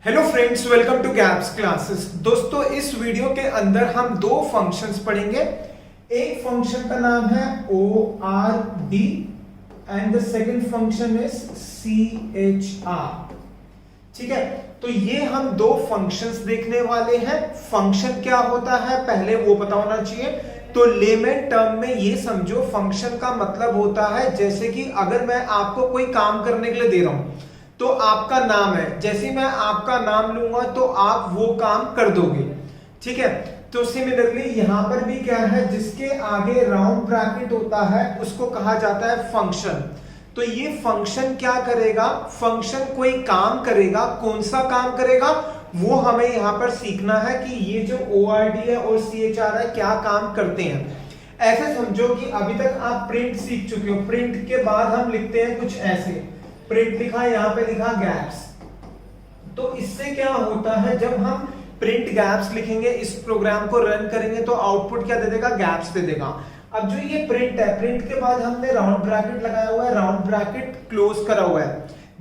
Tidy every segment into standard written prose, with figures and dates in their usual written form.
Hello friends, welcome to gaps classes. दोस्तों, इस video के अंदर हम दो फंक्शंस पढ़ेंगे। एक फंक्शन का नाम है ORD and the second function is CHR। ठीक है, तो ये हम दो फंक्शंस देखने वाले हैं। फंक्शन क्या होता है पहले वो पता होना चाहिए। तो लेमन टर्म में ये समझो, फंक्शन का मतलब होता है जैसे कि अगर मैं आपको कोई काम करने के लिए दे रहा हूं तो आपका नाम है, जैसे मैं आपका नाम लूंगा तो आप वो काम कर दोगे। ठीक है, तो सिमिलरली यहां पर भी क्या है, जिसके आगे राउंड ब्रैकेट होता है उसको कहा जाता है फंक्शन। तो ये फंक्शन क्या करेगा, फंक्शन कोई काम करेगा। कौन सा काम करेगा वो हमें यहां पर सीखना है कि ये जो ORD है और CHR है क्या काम करते हैं। ऐसे समझो कि अभी तक आप प्रिंट सीख चुके हो। प्रिंट के बाद हम लिखते हैं कुछ ऐसे, प्रिंट लिखा, यहां पे लिखा गैप्स। तो इससे क्या होता है, जब हम प्रिंट गैप्स लिखेंगे, इस प्रोग्राम को रन करेंगे तो आउटपुट क्या दे देगा, गैप्स दे देगा। अब जो ये प्रिंट है, प्रिंट के बाद हमने राउंड ब्रैकेट लगाया हुआ है, राउंड ब्रैकेट क्लोज करा हुआ है।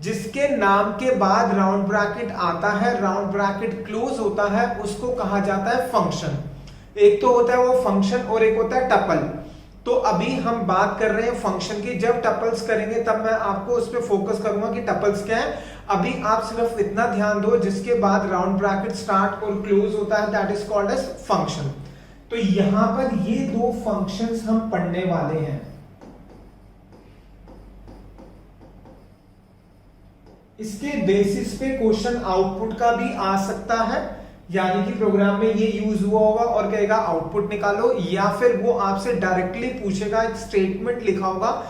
जिसके नाम के बाद राउंड ब्रैकेट आता है, राउंड ब्रैकेट क्लोज होता है, उसको कहा जाता है फंक्शन। एक तो होता है वो फंक्शन और एक होता है टपल। तो अभी हम बात कर रहे हैं फंक्शन की। जब टपल्स करेंगे तब मैं आपको उस पर फोकस करूंगा कि टपल्स क्या है। अभी आप सिर्फ इतना ध्यान दो, जिसके बाद राउंड ब्रैकेट स्टार्ट और क्लोज होता है, that is called as function. तो यहां पर ये दो फंक्शंस हम पढ़ने वाले हैं। इसके बेसिस पे क्वेश्चन आउटपुट का भी आ सकता है, यानी कि प्रोग्राम में ये यूज हुआ होगा और कहेगा आउटपुट निकालो, या फिर वो आपसे डायरेक्टली पूछेगा, एक स्टेटमेंट लिखा होगा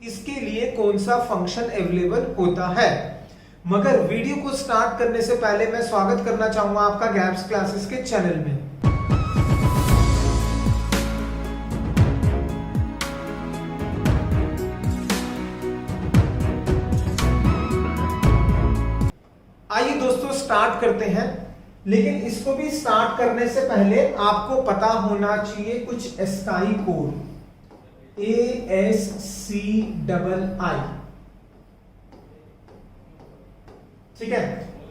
इसके लिए कौन सा फंक्शन अवेलेबल होता है। मगर वीडियो को स्टार्ट करने से पहले मैं स्वागत करना चाहूंगा आपका गैप्स क्लासेस के चैनल में। आइए दोस्तों स्टार्ट करते हैं। लेकिन इसको भी स्टार्ट करने से पहले आपको पता होना चाहिए कुछ स्काई कोड, ASCII। ठीक है,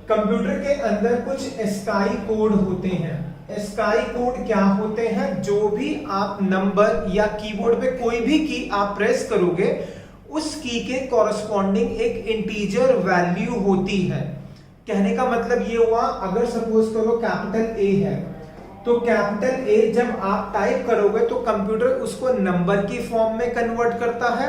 कंप्यूटर के अंदर कुछ स्काई कोड होते हैं। स्काई कोड क्या होते हैं, जो भी आप नंबर या कीबोर्ड पे कोई भी की आप प्रेस करोगे, उस की के कॉरस्पॉन्डिंग एक इंटीजर वैल्यू होती है। कहने का मतलब ये हुआ, अगर सपोज करो कैपिटल A है, तो कैपिटल A जब आप टाइप करोगे तो कंप्यूटर उसको नंबर की फॉर्म में कन्वर्ट करता है।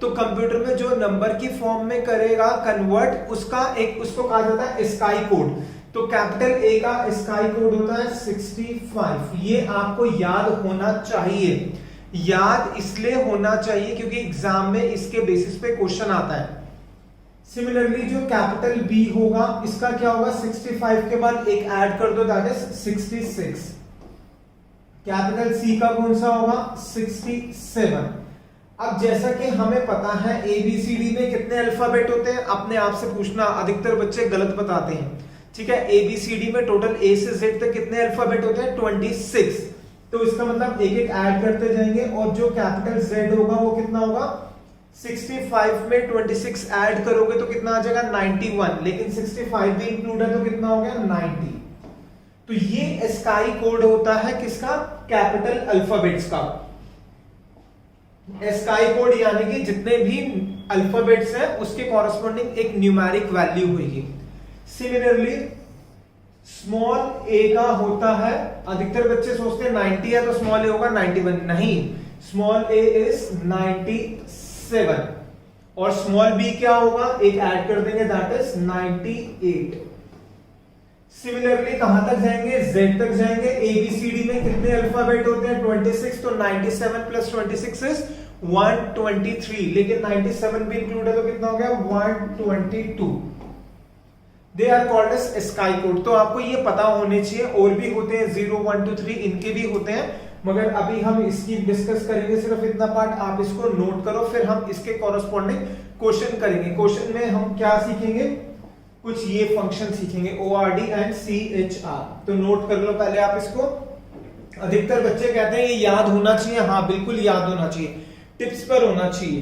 तो कंप्यूटर में जो नंबर की फॉर्म में करेगा कन्वर्ट, उसको कहा जाता है स्काई कोड। तो कैपिटल A का स्काई कोड होता है 65। ये आपको याद होना चाहिए। याद इसलिए होना चाहिए क्योंकि एग्जाम में इसके बेसिस पे क्वेश्चन आता है। सिमिलरली जो कैपिटल B होगा, इसका क्या होगा, 65 के बाद एक ऐड कर दो, दैट इज 66। कैपिटल C का कौन सा होगा, 67। अब जैसा कि हमें पता है ABCD में कितने अल्फाबेट होते हैं, अपने आप से पूछना, अधिकतर बच्चे गलत बताते हैं। ठीक है, ABCD में टोटल A से Z तक कितने अल्फाबेट होते हैं, 26। तो इसका मतलब एक एक ऐड करते जाएंगे, और जो कैपिटल Z होगा वो कितना होगा, 65 में 26 ऐड करोगे तो कितना आ जाएगा, 91। लेकिन 65 भी इंक्लूड है तो कितना हो गया, 90। तो ये स्काई कोड होता है किसका, कैपिटल अल्फाबेट्स का। स्काई कोड यानी कि जितने भी अल्फाबेट्स हैं उसके कॉरस्पॉन्डिंग एक न्यूमेरिक वैल्यू होगी। सिमिलरली स्मॉल a का होता है, अधिकतर बच्चे सोचते हैं 90 है तो स्मॉल a होगा 91। नहीं, स्मॉल a इज 97। और स्मॉल b क्या होगा, एक ऐड कर देंगे, दैट इज 98। सिमिलरली कहां तक जाएंगे, z तक जाएंगे। ABCD में कितने अल्फाबेट होते हैं, 26। तो 97 प्लस 26 इज 123। लेकिन 97 भी इंक्लूड है तो कितना हो गया, 122। They are called ASCII code. तो आपको ये पता होने चाहिए। और भी होते हैं 0 1 2 3, इनके भी होते हैं, मगर अभी हम इसकी डिस्कस करेंगे सिर्फ इतना पार्ट। आप इसको नोट करो, फिर हम इसके कॉरस्पॉन्डिंग क्वेश्चन करेंगे। क्वेश्चन में हम क्या सीखेंगे, कुछ ये फंक्शन सीखेंगे, ORD एंड CHR। तो नोट कर लो पहले आप इसको। अधिकतर बच्चे कहते हैं ये याद होना चाहिए। हाँ, बिल्कुल याद होना चाहिए, टिप्स पर होना चाहिए।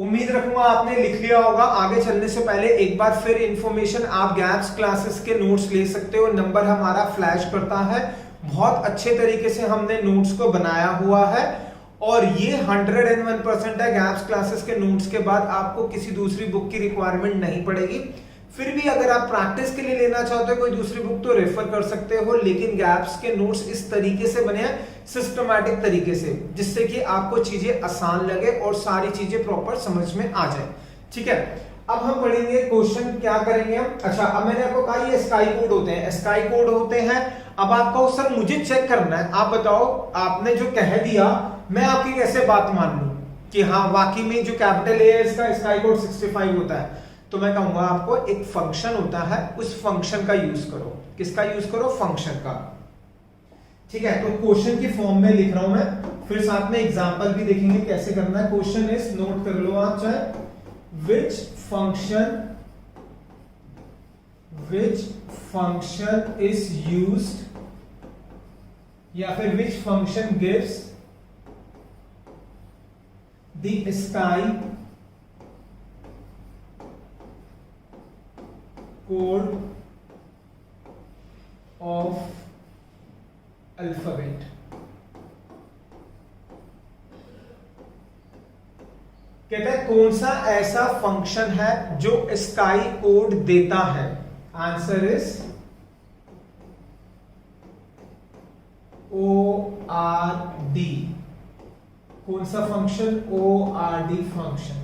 उम्मीद रखूंगा आपने लिख लिया होगा। आगे चलने से पहले एक बार फिर इंफॉर्मेशन, आप गैप्स क्लासेस के नोट्स ले सकते हो। नंबर हमारा फ्लैश करता है, बहुत अच्छे तरीके से हमने नोट्स को बनाया हुआ है और ये 101% है। गैप्स क्लासेस के नोट्स के बाद आपको किसी दूसरी बुक की रिक्वायरमेंट नहीं पड़ेगी। फिर भी अगर आप प्रैक्टिस के लिए लेना चाहते हो कोई दूसरी बुक तो रेफर कर सकते हो, लेकिन गैप्स के नोट्स इस तरीके से बने हैं, सिस्टमैटिक तरीके से, जिससे कि आपको चीजें आसान लगे और सारी चीजें प्रॉपर समझ में आ जाए। ठीक है, अब हम पढ़ेंगे क्वेश्चन। क्या करेंगे हम? अच्छा, अब मैंने आपको कहा ये स्काई कोड होते हैं, स्काई कोड होते हैं। अब आपको सर मुझे चेक करना है, आप बताओ, आपने जो कह दिया मैं आपकी कैसे बात मान लूं कि हाँ वाकई में जो कैपिटल ए है इसका स्काई कोड 65 होता है। तो मैं कहूंगा आपको एक फंक्शन होता है, उस फंक्शन का यूज करो। किसका यूज करो? फंक्शन का। ठीक है, तो क्वेश्चन की फॉर्म में लिख रहा हूं मैं, फिर साथ में एग्जांपल भी देखेंगे कैसे करना है। क्वेश्चन इज, नोट कर लो आप चाहे, which function is used, या फिर which function gives the sky code of alphabet। कहते हैं कौन सा ऐसा फंक्शन है जो स्काई कोड देता है? Answer is ORD। कौन सा फंक्शन? ORD function.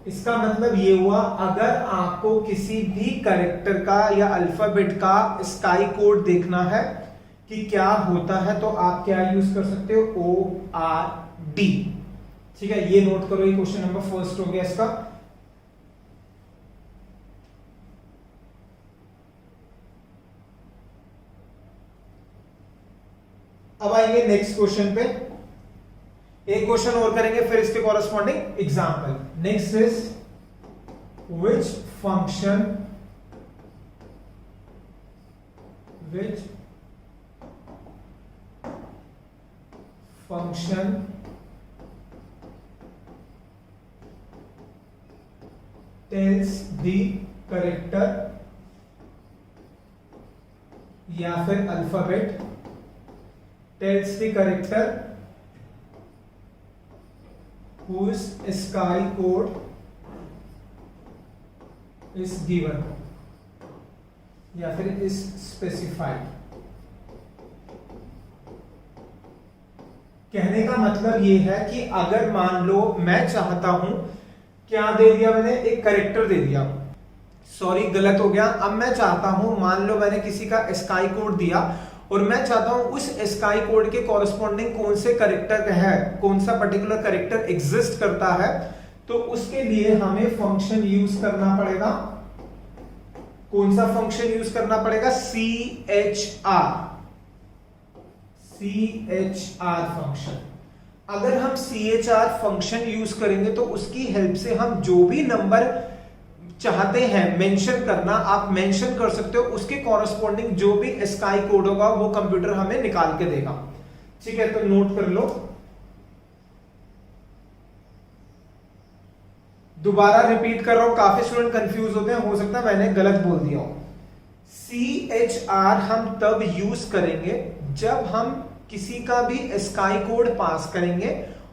इसका मतलब ये हुआ, अगर आपको किसी भी कैरेक्टर का या अल्फाबेट का स्काई कोड देखना है कि क्या होता है, तो आप क्या यूज कर सकते हो? ORD। ठीक है, ये नोट करो, ये क्वेश्चन नंबर फर्स्ट हो गया इसका। अब आएंगे नेक्स्ट क्वेश्चन पे, एक क्वेश्चन और करेंगे, फिर इसके corresponding example. Next is, which function tells the character या फिर alphabet tells the character whose sky code is given या फिर is specified। कहने का मतलब ये है कि अगर मान लो मैं चाहता हूं, क्या दे दिया मैंने? एक कैरेक्टर दे दिया, सॉरी गलत हो गया। अब मैं चाहता हूं, मान लो मैंने किसी का स्काई कोड दिया और मैं चाहता हूं उस स्काई कोड के कॉरेस्पॉन्डिंग कौन से कैरेक्टर है, कौन सा पर्टिकुलर कैरेक्टर एग्जिस्ट करता है, तो उसके लिए हमें फंक्शन यूज करना पड़ेगा। कौन सा फंक्शन यूज करना पड़ेगा? CHR function. अगर हम CHR फंक्शन यूज करेंगे तो उसकी हेल्प से हम जो भी नंबर चाहते हैं मेंशन करना, आप मेंशन कर सकते हो। उसके कॉरेस्पॉन्डिंग जो भी स्काई कोड होगा वो कंप्यूटर हमें निकाल के देगा। ठीक है, तो नोट कर लो। दोबारा रिपीट कर रहा हूं, काफी स्टूडेंट कंफ्यूज होते हैं, हो सकता है मैंने गलत बोल दिया हो। CHR हम तब यूज करेंगे जब हम किसी का भी स्काई कोड पास करेंगे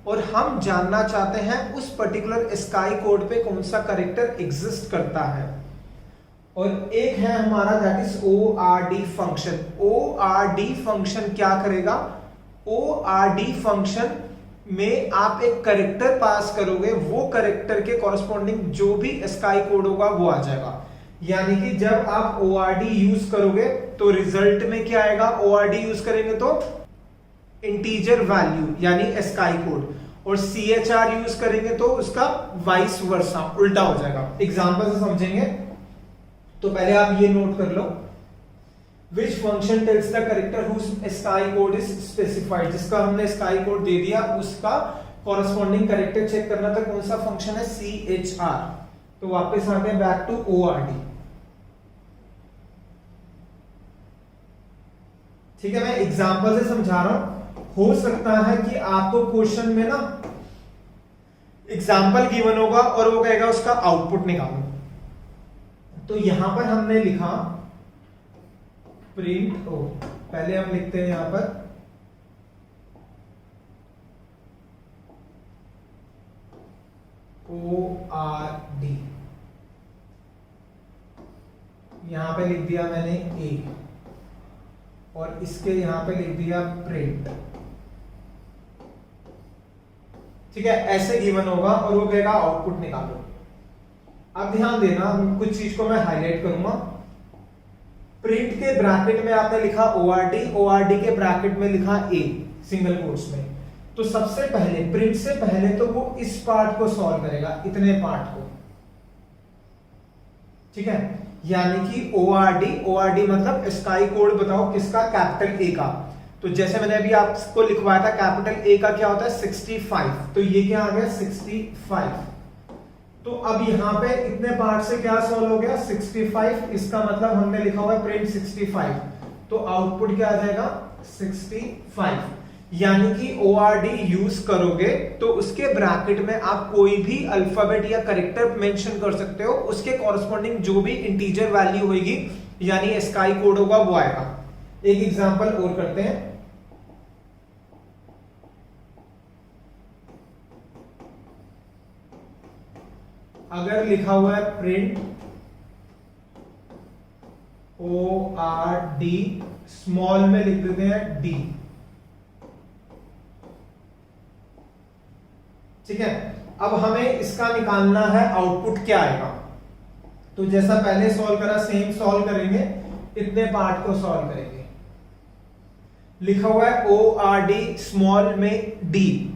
और हम जानना चाहते हैं उस पर्टिकुलर स्काई कोड पे कौन सा कैरेक्टर एग्जिस्ट करता है। और एक है हमारा that is ORD function. ORD function क्या करेगा? ORD फंक्शन में आप एक कैरेक्टर पास करोगे, वो कैरेक्टर के कॉरेस्पॉन्डिंग जो भी स्काई कोड होगा वो आ जाएगा। यानी कि जब आप ORD यूज करोगे तो रिजल्ट में क्या आएगा? ORD यूज करेंगे तो इंटीजर वैल्यू यानी स्काई कोड, और CHR यूज करेंगे तो उसका वाइस वर्सा, उल्टा हो जाएगा। एग्जांपल से समझेंगे तो पहले आप ये नोट कर लो, which function tells the character whose sky code is specified। जिसका हमने स्काई कोड दे दिया उसका कॉरेस्पॉन्डिंग कैरेक्टर चेक करना था, कौन सा फंक्शन है? CHR। तो वापस आते हैं बैक टू ORD। ठीक है, मैं एग्जांपल से समझा रहा हूं। हो सकता है कि आपको क्वेश्चन में ना एग्जाम्पल गिवन होगा और वो कहेगा उसका आउटपुट निकालो। तो यहां पर हमने लिखा प्रिंट ओ, पहले हम लिखते हैं यहां पर ORD, यहां पे लिख दिया मैंने ए और इसके यहां पे लिख दिया प्रिंट। ठीक है, ऐसे गिवन होगा और वो कहेगा आउटपुट निकालो। अब ध्यान देना, कुछ चीज को मैं हाईलाइट करूंगा। प्रिंट के ब्रैकेट में आपने लिखा ORD, ORD के ब्रैकेट में लिखा ए सिंगल कोट्स में। तो सबसे पहले प्रिंट से पहले तो वो इस पार्ट को सॉल्व करेगा, इतने पार्ट को। ठीक है, यानी कि ORD मतलब स्काई कोड बताओ किसका, कैपिटल ए का। तो जैसे मैंने अभी आपको लिखवाया था कैपिटल ए का क्या होता है 65, तो ये क्या आ गया 65। तो अब यहां पे इतने पार्ट से क्या सॉल्व हो गया 65, इसका मतलब हमने लिखा हुआ है प्रिंट 65, तो आउटपुट क्या आ जाएगा 65। यानी कि ORD यूज करोगे तो उसके ब्रैकेट में आप कोई भी अल्फाबेट या कैरेक्टर मेंशन कर सकते हो, उसके कॉरस्पॉन्डिंग जो भी इंटीजर वैल्यू होगी यानी स्काई कोड होगा वो आएगा। एक एग्जांपल और करते हैं। अगर लिखा हुआ है प्रिंट ORD, स्मॉल में लिख देते हैं डी। ठीक है, अब हमें इसका निकालना है आउटपुट क्या आएगा। तो जैसा पहले सॉल्व करा सेम सॉल्व करेंगे, इतने पार्ट को सॉल्व करेंगे। लिखा हुआ है ORD स्मॉल में डी।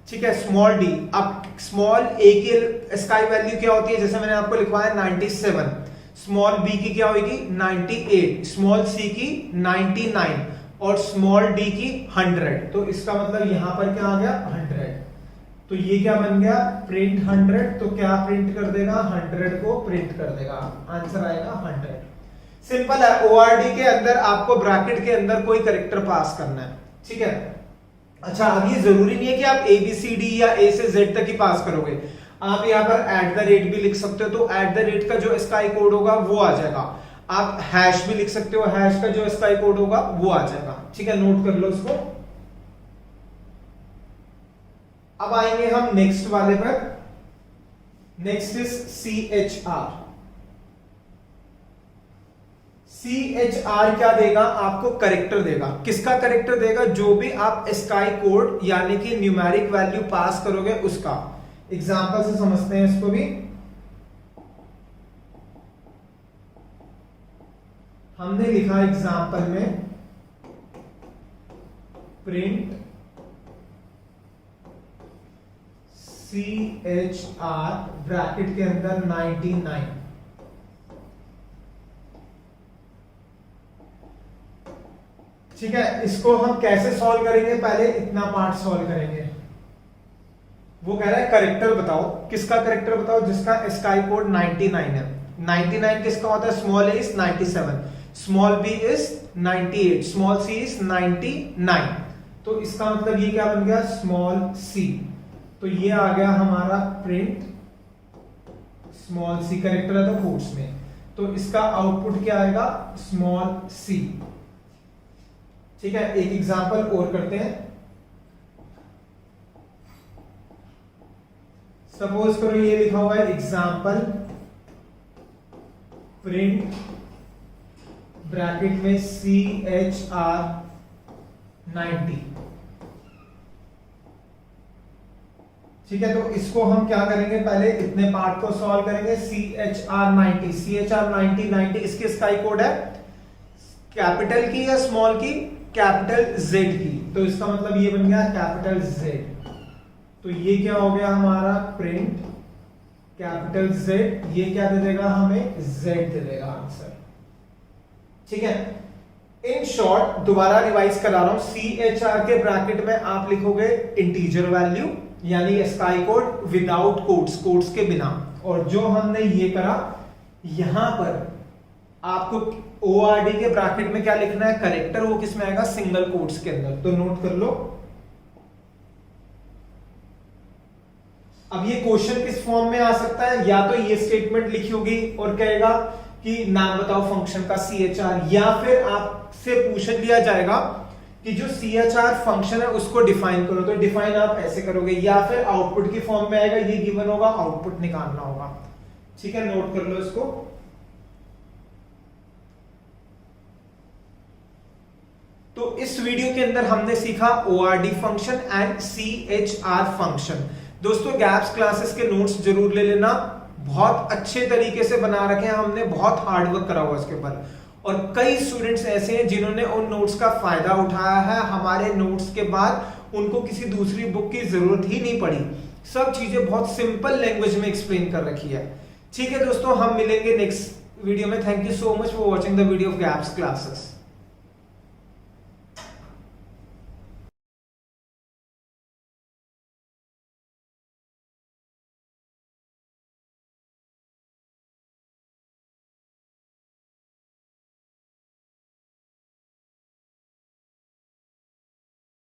ठीक है, स्मॉल डी। अब स्मॉल ए की स्काई वैल्यू क्या होती है, जैसे मैंने आपको लिखवाया 97, स्मॉल बी की क्या होगी 98, स्मॉल सी की 99 और स्मॉल डी की 100। तो इसका मतलब यहां पर क्या आ गया 100। तो ये क्या बन गया प्रिंट 100। तो क्या प्रिंट कर देगा 100 को प्रिंट कर देगा, आंसर आएगा 100। सिंपल है। ORD के अंदर आपको ब्रैकेट के अंदर कोई कैरेक्टर पास करना है। ठीक है, अच्छा अब ये जरूरी नहीं है कि आप ABCD या A से Z तक ही पास करोगे, आप यहाँ पर @ भी लिख सकते हो। तो @ का जो स्काई कोड होगा वो आ जाएगा। आप हैश भी लिख सकते हो, हैश का जो स्काई कोड होगा वो आ जाएगा। ठीक है, नोट कर लो इसको। अब आएंगे हम नेक्स्ट वाले पर। Next is CHR। CHR क्या देगा आपको, करेक्टर देगा। किसका करेक्टर देगा, जो भी आप स्काई कोड यानी कि न्यूमेरिक वैल्यू पास करोगे उसका। एग्जांपल से समझते हैं इसको भी। हमने लिखा एग्जांपल में प्रिंट CHR ब्रैकेट के अंदर 99। ठीक है, इसको हम कैसे सॉल्व करेंगे, पहले इतना पार्ट सॉल्व करेंगे। वो कह रहा है करेक्टर बताओ, किसका करेक्टर बताओ, जिसका स्काई कोड 99 है। 99 किसका होता है, small A is 97, small B is 98, small C is 99। तो इसका मतलब ये क्या बन गया स्मॉल सी। तो ये आ गया हमारा प्रिंट स्मॉल सी, करेक्टर है तो कोट्स में। तो इसका आउटपुट क्या आएगा स्मॉल सी। ठीक है, एक एग्जांपल और करते हैं। सपोज करो ये लिखा हुआ है एग्जांपल प्रिंट ब्रैकेट में CHR 90। ठीक है, तो इसको हम क्या करेंगे, पहले इतने पार्ट को सॉल्व करेंगे। CHR 90 90 इसकी स्काई कोड है कैपिटल की या स्मॉल की, कैपिटल Z की। तो इसका मतलब ये बन गया कैपिटल Z। तो ये क्या हो गया हमारा प्रिंट कैपिटल Z। ये क्या दे देगा हमें Z दे देगा आंसर। ठीक है, इन शॉर्ट दोबारा रिवाइज करा रहा हूं। CHR के ब्रैकेट में आप लिखोगे इंटीजर वैल्यू यानी sky code without quotes, quotes के बिना। और जो हमने ये करा यहां पर आपको ORD के ब्रैकेट में क्या लिखना है करेक्टर, वो किस में आएगा सिंगल कोट्स के अंदर। तो नोट कर लो। अब ये क्वेश्चन किस फॉर्म में आ सकता है, या तो ये स्टेटमेंट लिखी होगी और कहेगा कि नाम बताओ फंक्शन का CHR, या फिर आपसे पूछ लिया जाएगा कि जो CHR फंक्शन है उसको डिफाइन करो, तो डिफाइन आप ऐसे करोगे, या फिर आउटपुट की फॉर्म में आएगा, ये गिवन होगा, आउटपुट निकालना होगा। ठीक है, नोट कर लो इसको। तो इस वीडियो के अंदर हमने सीखा ORD function and CHR function. दोस्तों गैप्स क्लासेस के नोट्स जरूर ले लेना, बहुत अच्छे तरीके से बना रखे हैं हमने, बहुत हार्ड वर्क करा हुआ इसके ऊपर, और कई स्टूडेंट्स ऐसे हैं जिन्होंने उन नोट्स का फायदा उठाया है। हमारे नोट्स के बाद उनको किसी दूसरी बुक की जरूरत ही नहीं पड़ी, सब चीजें बहुत सिंपल लैंग्वेज में एक्सप्लेन कर रखी है। ठीक है दोस्तों, हम मिलेंगे नेक्स्ट वीडियो में। Thank you so much for watching the video of gaps classes.